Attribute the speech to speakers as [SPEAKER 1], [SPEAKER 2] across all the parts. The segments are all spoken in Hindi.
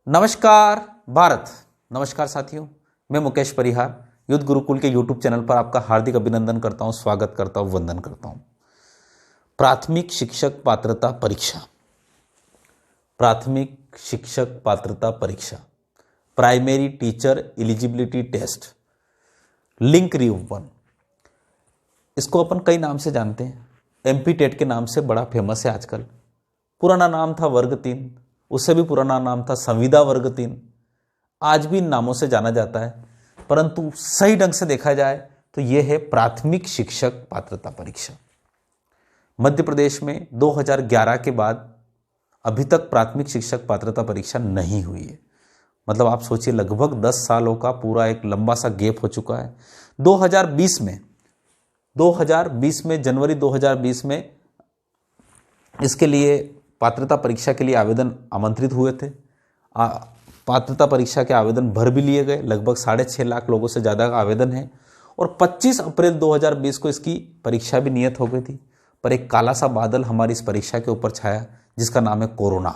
[SPEAKER 1] नमस्कार भारत। नमस्कार साथियों, मैं मुकेश परिहार युद्ध गुरुकुल के यूट्यूब चैनल पर आपका हार्दिक अभिनंदन करता हूं, स्वागत करता हूं, वंदन करता हूं। प्राथमिक शिक्षक पात्रता परीक्षा, प्राथमिक शिक्षक पात्रता परीक्षा, primary teacher eligibility test, link review 1। इसको अपन कई नाम से जानते हैं। एमपी टेट के नाम से बड़ा फेमस है आजकल। पुराना नाम था वर्ग 3, उससे भी पुराना नाम था संविदा वर्ग 3। आज भी इन नामों से जाना जाता है, परंतु सही ढंग से देखा जाए तो यह है प्राथमिक शिक्षक पात्रता परीक्षा। मध्य प्रदेश में 2011 के बाद अभी तक प्राथमिक शिक्षक पात्रता परीक्षा नहीं हुई है। मतलब आप सोचिए, लगभग 10 सालों का पूरा एक लंबा सा गैप हो चुका है। 2020 में जनवरी 2020 में इसके लिए पात्रता परीक्षा के लिए आवेदन आमंत्रित हुए थे। पात्रता परीक्षा के आवेदन भर भी लिए गए। लगभग 6.5 लाख लोगों से ज़्यादा का आवेदन है और 25 अप्रैल 2020 को इसकी परीक्षा भी नियत हो गई थी। पर एक काला सा बादल हमारी इस परीक्षा के ऊपर छाया, जिसका नाम है कोरोना।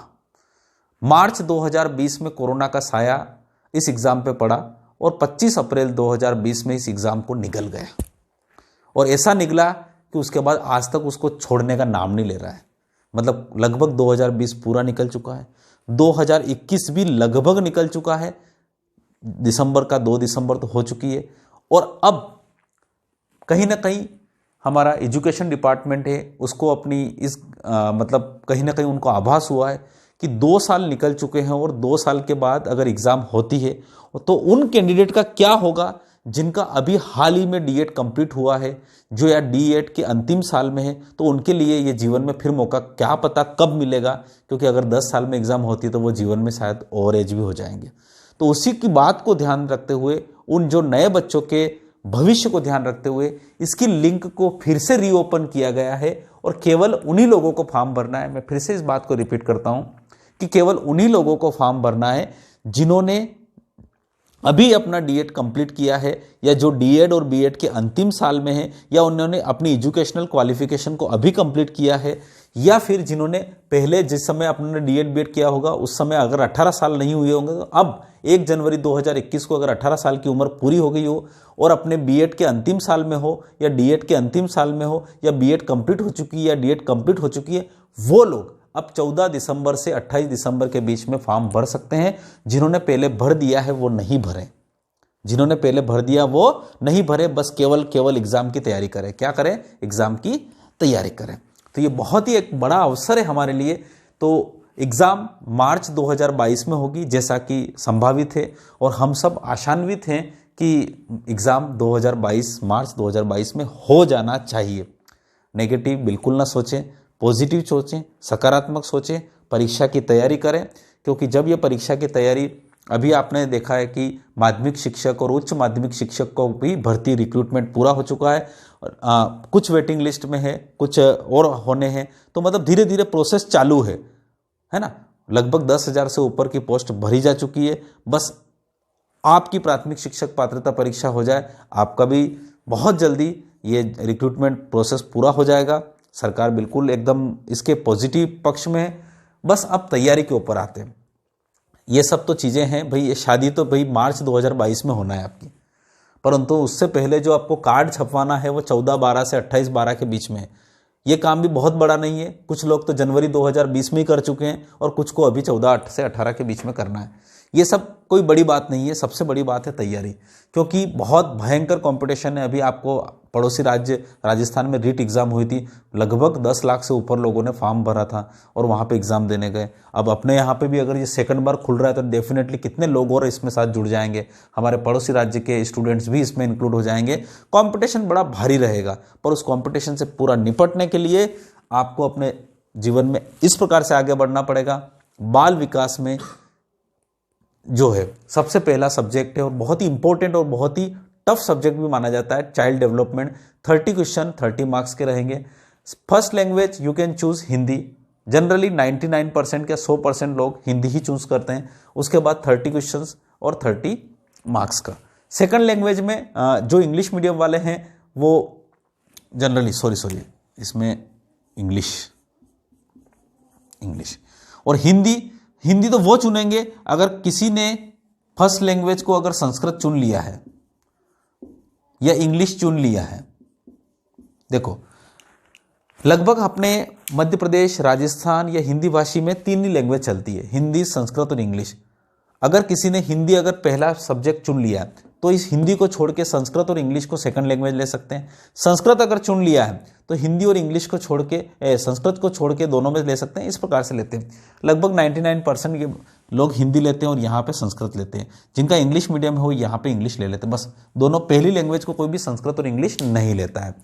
[SPEAKER 1] मार्च 2020 में कोरोना का साया इस एग्ज़ाम पे पड़ा और 25 अप्रैल 2020 में इस एग्ज़ाम को निगल गया। और ऐसा निगला कि उसके बाद आज तक उसको छोड़ने का नाम नहीं ले रहा है। मतलब लगभग 2020 पूरा निकल चुका है, 2021 भी लगभग निकल चुका है। दिसंबर का 2 दिसंबर तो हो चुकी है। और अब कहीं ना कहीं हमारा एजुकेशन डिपार्टमेंट है, उसको अपनी मतलब कहीं ना कहीं उनको आभास हुआ है कि 2 साल निकल चुके हैं और 2 साल के बाद अगर एग्ज़ाम होती है तो उन कैंडिडेट का क्या होगा जिनका अभी हाल ही में डीएड कंप्लीट हुआ है, जो या डीएड के अंतिम साल में है। तो उनके लिए ये जीवन में फिर मौका क्या पता कब मिलेगा, क्योंकि अगर 10 साल में एग्ज़ाम होती है तो वो जीवन में शायद ओवर एज भी हो जाएंगे। तो उसी की बात को ध्यान रखते हुए, उन जो नए बच्चों के भविष्य को ध्यान रखते हुए इसकी लिंक को फिर से रीओपन किया गया है और केवल उन्हीं लोगों को फॉर्म भरना है। मैं फिर से इस बात को रिपीट करता हूँ कि केवल उन्हीं लोगों को फॉर्म भरना है जिन्होंने अभी अपना डीएड कंप्लीट किया है, या जो डीएड और बीएड के अंतिम साल में है, या उन्होंने अपनी एजुकेशनल क्वालिफिकेशन को अभी कंप्लीट किया है, या फिर जिन्होंने पहले जिस समय अपने डीएड बीएड किया होगा उस समय अगर 18 साल नहीं हुए होंगे तो अब 1 जनवरी 2021 को अगर 18 साल की उम्र पूरी हो गई हो और अपने बीएड के अंतिम साल में हो या डीएड के अंतिम साल में हो या बीएड कंप्लीट हो चुकी है या डीएड कंप्लीट हो चुकी है, वो लोग अब 14 दिसंबर से 28 दिसंबर के बीच में फॉर्म भर सकते हैं। जिन्होंने पहले भर दिया है वो नहीं भरें, जिन्होंने पहले भर दिया वो नहीं भरे, बस केवल एग्जाम की तैयारी करें। क्या करें? एग्जाम की तैयारी करें। तो ये बहुत ही एक बड़ा अवसर है हमारे लिए। तो एग्जाम मार्च 2022 में होगी जैसा कि संभावित है, और हम सब आशान्वित हैं कि एग्जाम 2022 मार्च 2022 में हो जाना चाहिए। नेगेटिव बिल्कुल ना सोचें, पॉजिटिव सोचें, सकारात्मक सोचें, परीक्षा की तैयारी करें। क्योंकि जब ये परीक्षा की तैयारी, अभी आपने देखा है कि माध्यमिक शिक्षक और उच्च माध्यमिक शिक्षक को भी भर्ती रिक्रूटमेंट पूरा हो चुका है। कुछ वेटिंग लिस्ट में है, कुछ और होने हैं। तो मतलब धीरे धीरे प्रोसेस चालू है ना। लगभग 10,000 से ऊपर की पोस्ट भरी जा चुकी है। बस आपकी प्राथमिक शिक्षक पात्रता परीक्षा हो जाए, आपका भी बहुत जल्दी ये रिक्रूटमेंट प्रोसेस पूरा हो जाएगा। सरकार बिल्कुल एकदम इसके पॉजिटिव पक्ष में है। बस अब तैयारी के ऊपर आते हैं। ये सब तो चीज़ें हैं भाई, ये शादी तो भाई मार्च 2022 में होना है आपकी, परंतु उससे पहले जो आपको कार्ड छपवाना है वो 14/12 से 28/12 के बीच में है। ये काम भी बहुत बड़ा नहीं है। कुछ लोग तो जनवरी 2020 में ही कर चुके हैं और कुछ को अभी 14 से 18 के बीच में करना है। ये सब कोई बड़ी बात नहीं है। सबसे बड़ी बात है तैयारी, क्योंकि बहुत भयंकर कंपटीशन है। अभी आपको पड़ोसी राज्य राजस्थान में रीट एग्ज़ाम हुई थी, लगभग 10 लाख से ऊपर लोगों ने फॉर्म भरा था और वहाँ पे एग्ज़ाम देने गए। अब अपने यहाँ पे भी अगर ये सेकंड बार खुल रहा है तो डेफिनेटली कितने लोग और इसमें साथ जुड़ जाएंगे, हमारे पड़ोसी राज्य के स्टूडेंट्स भी इसमें इंक्लूड हो जाएंगे। कॉम्पिटिशन बड़ा भारी रहेगा, पर उस कॉम्पिटिशन से पूरा निपटने के लिए आपको अपने जीवन में इस प्रकार से आगे बढ़ना पड़ेगा। बाल विकास में जो है सबसे पहला सब्जेक्ट है और बहुत ही इंपॉर्टेंट और बहुत ही टफ सब्जेक्ट भी माना जाता है, चाइल्ड डेवलपमेंट। 30 क्वेश्चन 30 मार्क्स के रहेंगे। First language you can choose Hindi. Generally 99% के 100% लोग हिंदी ही चूज करते हैं। उसके बाद 30 क्वेश्चन और 30 मार्क्स का। सेकंड लैंग्वेज में जो इंग्लिश मीडियम वाले हैं वो जनरली इसमें इंग्लिश और हिंदी हिंदी तो वो चुनेंगे अगर किसी ने फर्स्ट लैंग्वेज को अगर संस्कृत चुन लिया है या इंग्लिश चुन लिया है। देखो, लगभग अपने मध्य प्रदेश, राजस्थान या हिंदी भाषी में 3 ही लैंग्वेज चलती है, हिंदी, संस्कृत और इंग्लिश। अगर किसी ने हिंदी अगर पहला सब्जेक्ट चुन लिया तो इस हिंदी को छोड़ के संस्कृत और इंग्लिश को सेकंड लैंग्वेज ले सकते हैं। संस्कृत अगर चुन लिया है तो हिंदी और इंग्लिश को छोड़ के संस्कृत को छोड़ के दोनों में ले सकते हैं। इस प्रकार से लेते हैं। लगभग 99% के लोग हिंदी लेते हैं और यहाँ पे संस्कृत लेते हैं। जिनका इंग्लिश मीडियम हो यहाँ पे इंग्लिश ले लेते हैं। बस दोनों पहली लैंग्वेज को कोई भी संस्कृत और इंग्लिश नहीं लेता है।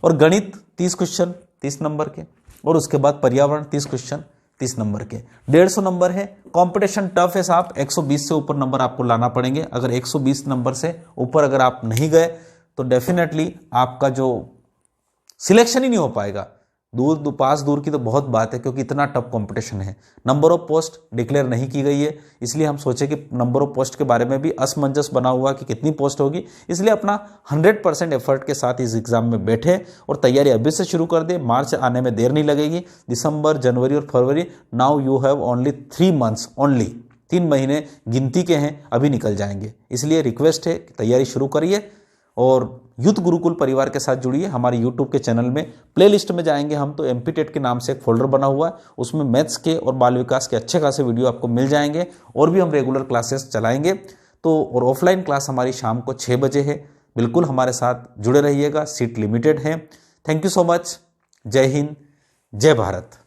[SPEAKER 1] और गणित 30 क्वेश्चन 30 नंबर के, और उसके बाद पर्यावरण 30 क्वेश्चन 30 नंबर के। 150 नंबर है। कंपटीशन टफ है साहब, 120 से ऊपर नंबर आपको लाना पड़ेंगे। अगर 120 नंबर से ऊपर अगर आप नहीं गए तो डेफिनेटली आपका जो सिलेक्शन ही नहीं हो पाएगा। दूर पास दूर की तो बहुत बात है, क्योंकि इतना टफ कंपटीशन है। नंबर ऑफ पोस्ट डिक्लेयर नहीं की गई है, इसलिए हम सोचे कि नंबर ऑफ पोस्ट के बारे में भी असमंजस बना हुआ कि कितनी पोस्ट होगी। इसलिए अपना 100% एफर्ट के साथ इस एग्जाम में बैठे और तैयारी अभी से शुरू कर दे। मार्च आने में देर नहीं लगेगी। दिसंबर, जनवरी और फरवरी, now you have only 3 months only. 3 महीने गिनती के हैं, अभी निकल जाएंगे। इसलिए रिक्वेस्ट है कि तैयारी शुरू करिए और युद्ध गुरुकुल परिवार के साथ जुड़िए। हमारे YouTube के चैनल में प्लेलिस्ट में जाएंगे हम तो एमपीटेट के नाम से एक फोल्डर बना हुआ है, उसमें मैथ्स के और बाल विकास के अच्छे खासे वीडियो आपको मिल जाएंगे। और भी हम रेगुलर क्लासेस चलाएंगे तो, और ऑफलाइन क्लास हमारी शाम को 6 बजे है। बिल्कुल हमारे साथ जुड़े रहिएगा, सीट लिमिटेड है। Thank you so much. जय हिंद, जय भारत।